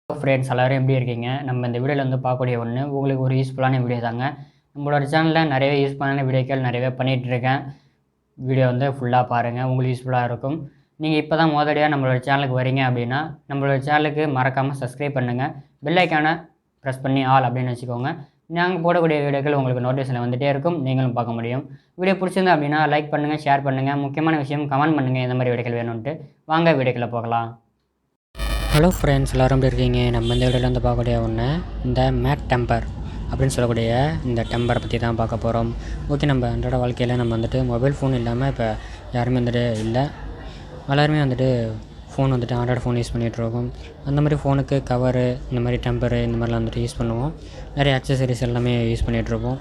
Friends எல்லாரும் எப்படி இருக்கீங்க? நம்ம இந்த வீடியோல வந்து பார்க்கக்கூடிய ஒண்ணு, உங்களுக்கு ஒரு யூஸ்ஃபுல்லான வீடியோ தாங்க. நம்மளோட சேனல்ல நிறைய யூஸ்ஃபுல்லான வீடியோக்கள் நிறையவே பண்ணிட்டுருக்கேன். வீடியோ வந்து ஃபுல்லா பாருங்க. உங்களுக்கு யூஸ்ஃபுல்லா இருக்கும். நீங்க இப்ப தான் முதலடியா நம்மளோட சேனலுக்கு வரீங்க அப்படின்னா, நம்மளோட சேனலுக்கு மறக்காம சப்ஸ்கிரைப் பண்ணுங்க. பெல் ஐகான பிரஸ் பண்ணி ஆல் அப்படின்னு வச்சுக்கோங்க. நாங்க போடக்கூடிய வீடியோக்கள் உங்களுக்கு நோட்டிஃபிகேஷன்ல வந்துட்டே இருக்கும். நீங்களும் பார்க்க முடியும். வீடியோ பிடிச்சிருந்தா அப்படின்னா லைக் பண்ணுங்க, ஷேர் பண்ணுங்க. முக்கியமான விஷயம் கமெண்ட் பண்ணுங்க எந்த மாதிரி வீடியோக்கள் வேணும்ன்ட்டு. வாங்க வீடியோக்குள்ள போகலாம். ஹலோ ஃப்ரெண்ட்ஸ், எல்லோரும் எப்படி இருக்கீங்க? நம்ம இந்த வீடியோவில் வந்து பார்க்கக்கூடிய ஒன்று இந்த மேட் டெம்பர் அப்படின்னு சொல்லக்கூடிய இந்த டெம்பரை பற்றி தான் பார்க்க போகிறோம். ஓகே, நம்ம அன்றாட வாழ்க்கையில் நம்ம வந்துட்டு மொபைல் ஃபோன் இல்லாமல் இப்போ யாருமே வந்துட்டு இல்லை. எல்லாருமே வந்துட்டு ஃபோன் வந்துட்டு ஆண்ட்ராய்டு ஃபோன் யூஸ் பண்ணிகிட்ருக்கோம். அந்த மாதிரி ஃபோனுக்கு கவரு, இந்த மாதிரி டெம்பரு, இந்த மாதிரிலாம் வந்துட்டு யூஸ் பண்ணுவோம். நிறைய அக்சசரிஸ் எல்லாமே யூஸ் பண்ணிகிட்ருப்போம்.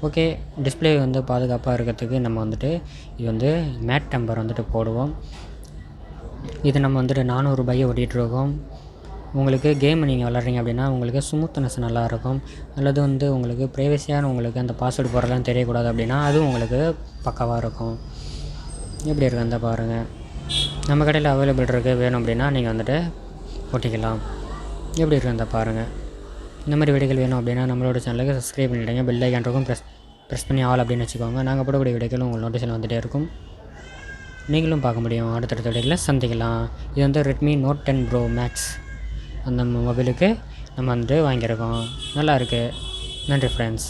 ஓகே, டிஸ்பிளே வந்து பாதுகாப்பாக இருக்கிறதுக்கு நம்ம வந்துட்டு இது வந்து மேட் டெம்பர் வந்துட்டு போடுவோம். இது நம்ம வந்துட்டு ₹400 ஓட்டிகிட்ருக்கோம். உங்களுக்கு கேம் நீங்கள் விளாட்றீங்க அப்படின்னா உங்களுக்கு ஸ்மூத்னஸ் நல்லாயிருக்கும். அல்லது வந்து உங்களுக்கு ப்ரைவசியான உங்களுக்கு அந்த பாஸ்வேர்டு போடுறதுலாம் தெரியக்கூடாது அப்படின்னா அதுவும் உங்களுக்கு பக்காவாக இருக்கும். எப்படி இருக்குது அந்த பாருங்கள். நம்ம கடையில் அவைலபிள் இருக்குது. வேணும் அப்படின்னா நீங்கள் வந்துட்டு ஓட்டிக்கலாம். எப்படி இருக்குது அந்த பாருங்கள். இந்த மாதிரி வீடியோக்கள் வேணும் அப்படின்னா நம்மளோட சேனலுக்கு சப்ஸ்கிரைப் பண்ணிவிடுங்க. பெல் ஐகான் இருக்கும், ப்ரெஸ் பண்ணி ஆல் அப்படின்னு வச்சுக்கோங்க. நாங்கள் போடக்கூடிய வீடியோக்களும் உங்களுக்கு நோட்டிஃபிகேஷன் வந்துகிட்டே இருக்கும். நீங்களும் பார்க்க முடியும். அடுத்தடுத்த வீடியோவில் சந்திக்கலாம். இது வந்து ரெட்மி நோட் 10 ப்ரோ மேக்ஸ் அந்த மொபைலுக்கு நம்ம வந்துட்டு வாங்கியிருக்கோம். நல்லா இருக்குது. நன்றி ஃப்ரெண்ட்ஸ்.